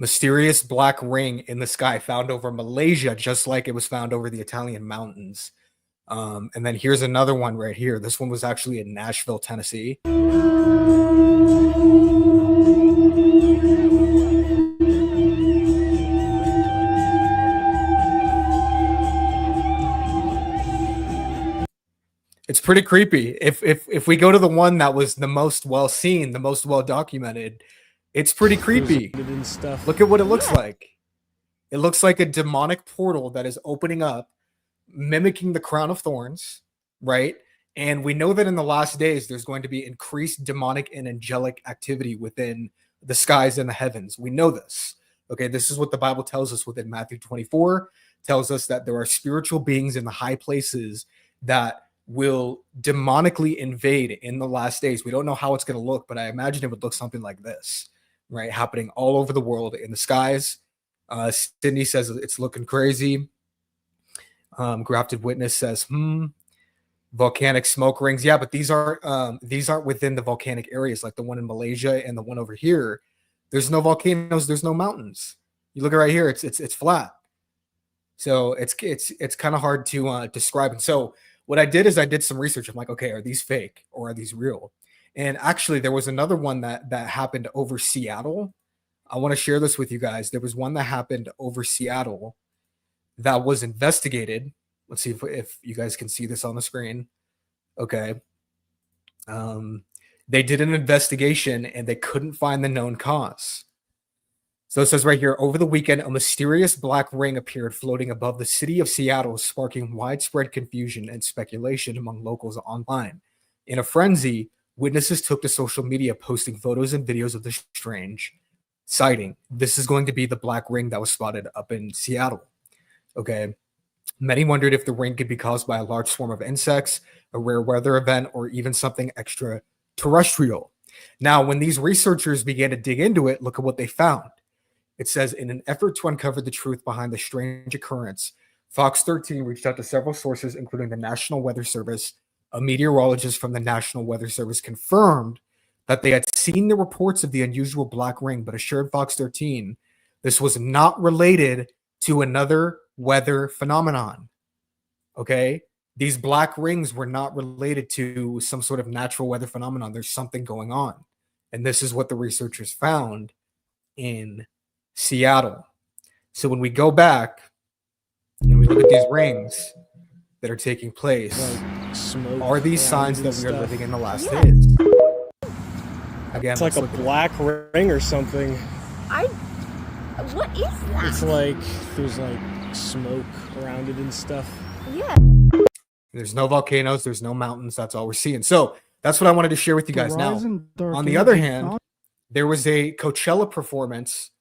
Mysterious black ring in the sky found over Malaysia, just like it was found over the Italian mountains. And then here's another one right here. This one was actually in Nashville, Tennessee. It's pretty creepy. If we go to the one that was the most well seen, the most well documented, it's pretty creepy. Look at what it looks like. It looks like a demonic portal that is opening up, mimicking the crown of thorns, right? And we know that in the last days, there's going to be increased demonic and angelic activity within the skies and the heavens. We know this. Okay, this is what the Bible tells us within Matthew 24, tells us that there are spiritual beings in the high places that will demonically invade in the last days. We don't know how it's going to look, but I imagine it would look something like this, right? Happening all over the world in the skies. Sydney says it's looking crazy. Grafted Witness says, volcanic smoke rings. Yeah, but these aren't within the volcanic areas like the one in Malaysia and the one over here. There's no volcanoes. There's no mountains. You look at right here. It's flat. So it's kind of hard to describe. And so what I did is I did some research. I'm like, okay, are these fake or are these real? And actually, there was another one that happened over Seattle. I want to share this with you guys. There was one that happened over Seattle that was investigated. Let's see if you guys can see this on the screen. Okay. They did an investigation and they couldn't find the known cause. So it says right here, over the weekend, a mysterious black ring appeared floating above the city of Seattle, sparking widespread confusion and speculation among locals online. In a frenzy, witnesses took to social media, posting photos and videos of the strange sighting. This is going to be the black ring that was spotted up in Seattle. Okay. Many wondered if the ring could be caused by a large swarm of insects, a rare weather event, or even something extraterrestrial. Now, when these researchers began to dig into it, look at what they found. It says, in an effort to uncover the truth behind the strange occurrence, Fox 13 reached out to several sources, including the National Weather Service. A meteorologist from the National Weather Service confirmed that they had seen the reports of the unusual black ring, but assured Fox 13 this was not related to another weather phenomenon. Okay? These black rings were not related to some sort of natural weather phenomenon. There's something going on. And this is what the researchers found in Seattle. So when we go back and we look at these rings that are taking place, like are these signs that we are living in the last days? Again, it's like a black ring or something. What is that? It's like there's like smoke around it and stuff. Yeah. There's no volcanoes. There's no mountains. That's all we're seeing. So that's what I wanted to share with you guys. Now, on the other hand, there was a Coachella performance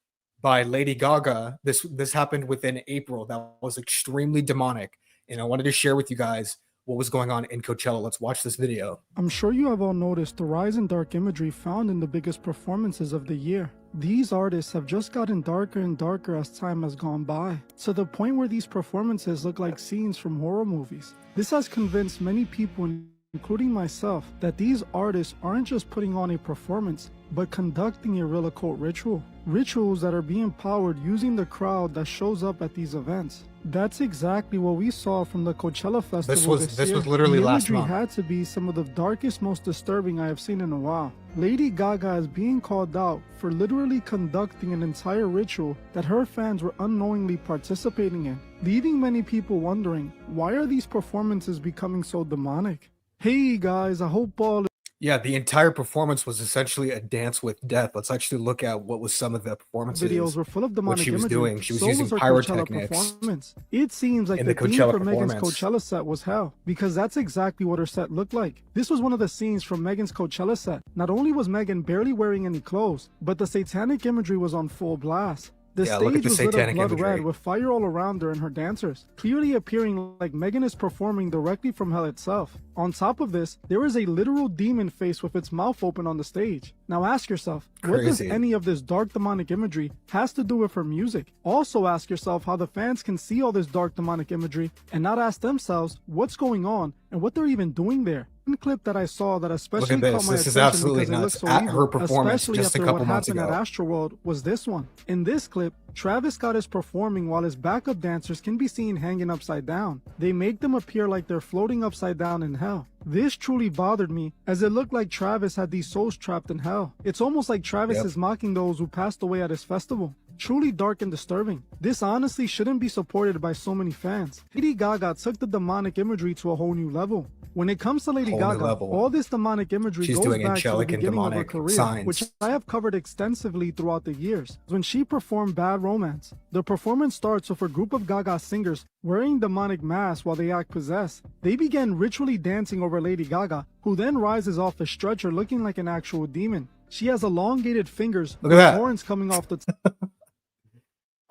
by Lady Gaga. This happened within April. That was extremely demonic. And I wanted to share with you guys what was going on in Coachella. Let's watch this video. I'm sure you have all noticed the rise in dark imagery found in the biggest performances of the year. These artists have just gotten darker and darker as time has gone by, to the point where these performances look like scenes from horror movies. This has convinced many people, including myself, that these artists aren't just putting on a performance, but conducting a real occult ritual. Rituals that are being powered using the crowd that shows up at these events. That's exactly what we saw from the Coachella Festival this year. This was literally last month. The imagery had to be some of the darkest, most disturbing I have seen in a while. Lady Gaga is being called out for literally conducting an entire ritual that her fans were unknowingly participating in, leaving many people wondering, why are these performances becoming so demonic? Hey guys, I hope all... Yeah, the entire performance was essentially a dance with death. Let's actually look at what was some of the performances. Videos were full of demonic what she was imagery. doing. She was using pyrotechnics. It seems like the theme for Megan's Coachella set was hell, because that's exactly what her set looked like. This was one of the scenes from Megan's Coachella set. Not only was Megan barely wearing any clothes, but the satanic imagery was on full blast. The stage was lit up blood red with fire all around her and her dancers, clearly appearing like Megan is performing directly from hell itself. On top of this, there is a literal demon face with its mouth open on the stage. Now ask yourself, what does any of this dark demonic imagery has to do with her music? Also ask yourself how the fans can see all this dark demonic imagery and not ask themselves what's going on and what they're even doing there. One clip that I saw that especially Look at caught this. my This is attention absolutely because it looks nuts. so At evil, her performance especially just a after couple what months happened ago. at Astroworld, was this one. In this clip, Travis Scott is performing while his backup dancers can be seen hanging upside down. They make them appear like they're floating upside down in hell. This truly bothered me, as it looked like Travis had these souls trapped in hell. It's almost like Travis is mocking those who passed away at his festival. Truly dark and disturbing. This honestly shouldn't be supported by so many fans. Lady Gaga took the demonic imagery to a whole new level. When it comes to Lady Gaga, all this demonic imagery goes back to the beginning of her career, which I have covered extensively throughout the years. When she performed Bad Romance, the performance starts with a group of Gaga singers wearing demonic masks while they act possessed. They begin ritually dancing over Lady Gaga, who then rises off the stretcher looking like an actual demon. She has elongated fingers with horns coming off the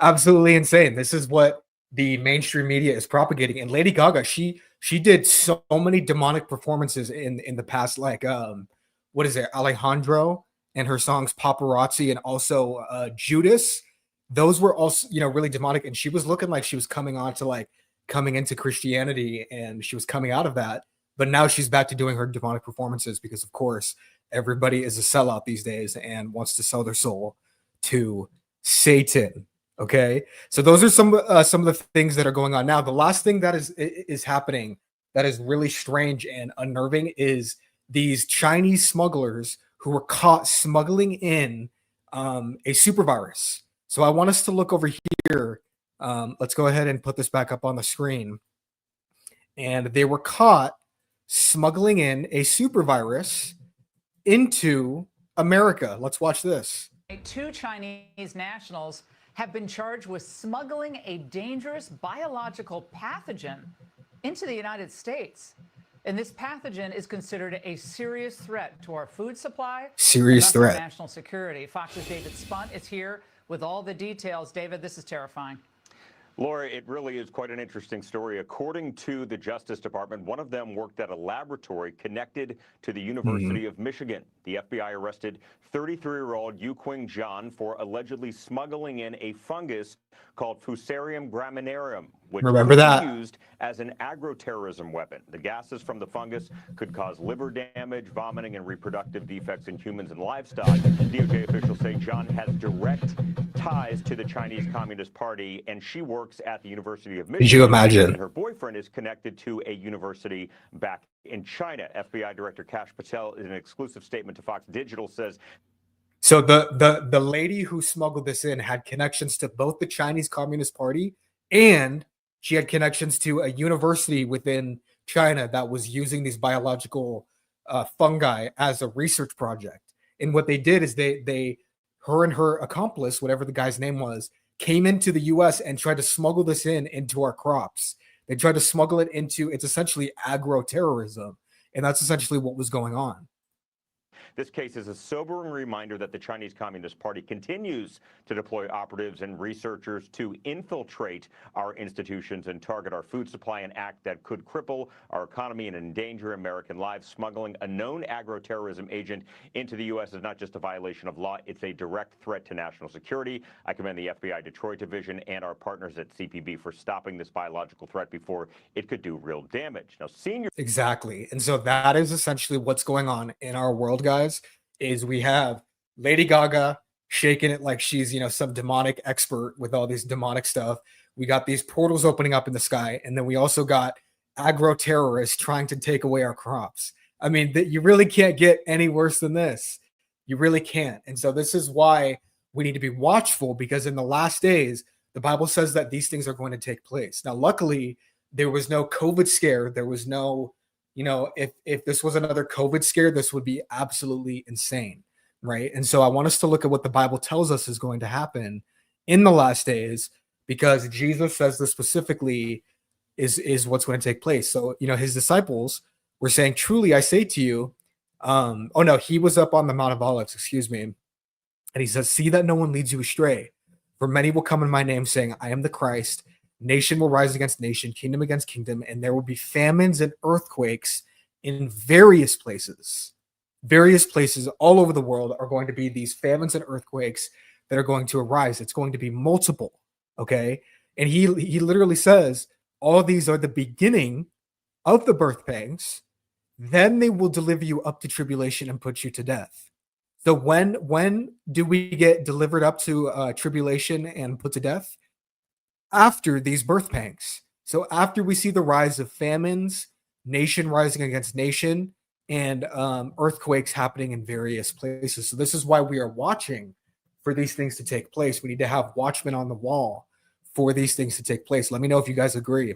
Absolutely insane. This is what the mainstream media is propagating. And Lady Gaga, she did so many demonic performances in the past, like what is it, Alejandro and her songs Paparazzi, and also Judas. Those were also, you know, really demonic, and she was looking like she was coming into Christianity, and she was coming out of that. But now she's back to doing her demonic performances because, of course, everybody is a sellout these days and wants to sell their soul to Satan. Okay, so those are some of the things that are going on now. The last thing that is happening that is really strange and unnerving is these Chinese smugglers who were caught smuggling in a supervirus. So I want us to look over here. Let's go ahead and put this back up on the screen. And they were caught smuggling in a supervirus into America. Let's watch this. 2 Chinese nationals have been charged with smuggling a dangerous biological pathogen into the United States. And this pathogen is considered a serious threat to our food supply. Serious threat. National security. Fox's David Spunt is here with all the details. David, this is terrifying. Laura, it really is quite an interesting story. According to the Justice Department, one of them worked at a laboratory connected to the University of Michigan. The FBI arrested 33-year-old Yu Qing Zhan for allegedly smuggling in a fungus called Fusarium graminearum, which Remember could that. be used as an agroterrorism weapon. The gases from the fungus could cause liver damage, vomiting, and reproductive defects in humans and livestock. DOJ officials say Zhan has direct ties to the Chinese Communist Party, and she works at the University of Michigan. Could you imagine? And her boyfriend is connected to a university back in China. FBI Director Kash Patel, in an exclusive statement to Fox Digital, says, so the lady who smuggled this in had connections to both the Chinese Communist Party, and she had connections to a university within China that was using these biological fungi as a research project. And what they did is her and her accomplice, whatever the guy's name was, came into the U.S. and tried to smuggle this into our crops. They tried to smuggle it into, it's essentially agroterrorism. And that's essentially what was going on. this case is a sobering reminder that the Chinese Communist Party continues to deploy operatives and researchers to infiltrate our institutions and target our food supply, an act that could cripple our economy and endanger American lives. Smuggling a known agroterrorism agent into the U.S. is not just a violation of law, it's a direct threat to national security. I commend the FBI Detroit Division and our partners at CPB for stopping this biological threat before it could do real damage. Now, senior... Exactly. And so that is essentially what's going on in our world, guys, is we have Lady Gaga shaking it like she's, you know, some demonic expert with all this demonic stuff. We got these portals opening up in the sky. And then we also got agro-terrorists trying to take away our crops. I mean, you really can't get any worse than this. You really can't. And so this is why we need to be watchful, because in the last days, the Bible says that these things are going to take place. Now, luckily, there was no COVID scare. There was no, you know, if this was another COVID scare, this would be absolutely insane, right? And so I want us to look at what the Bible tells us is going to happen in the last days, because Jesus says this specifically is what's going to take place. So, you know, his disciples were saying, truly, I say to you, oh no, he was up on the Mount of Olives, excuse me. And he says, see that no one leads you astray. For many will come in my name saying, I am the Christ. Nation will rise against nation, kingdom against kingdom, and there will be famines and earthquakes in various places. Various places all over the world are going to be these famines and earthquakes that are going to arise. It's going to be multiple, okay? And he literally says, all of these are the beginning of the birth pangs, then they will deliver you up to tribulation and put you to death. So when do we get delivered up to tribulation and put to death? After these birth pangs. So after we see the rise of famines, nation rising against nation, and earthquakes happening in various places. So this is why we are watching for these things to take place. We need to have watchmen on the wall for these things to take place. Let me know if you guys agree.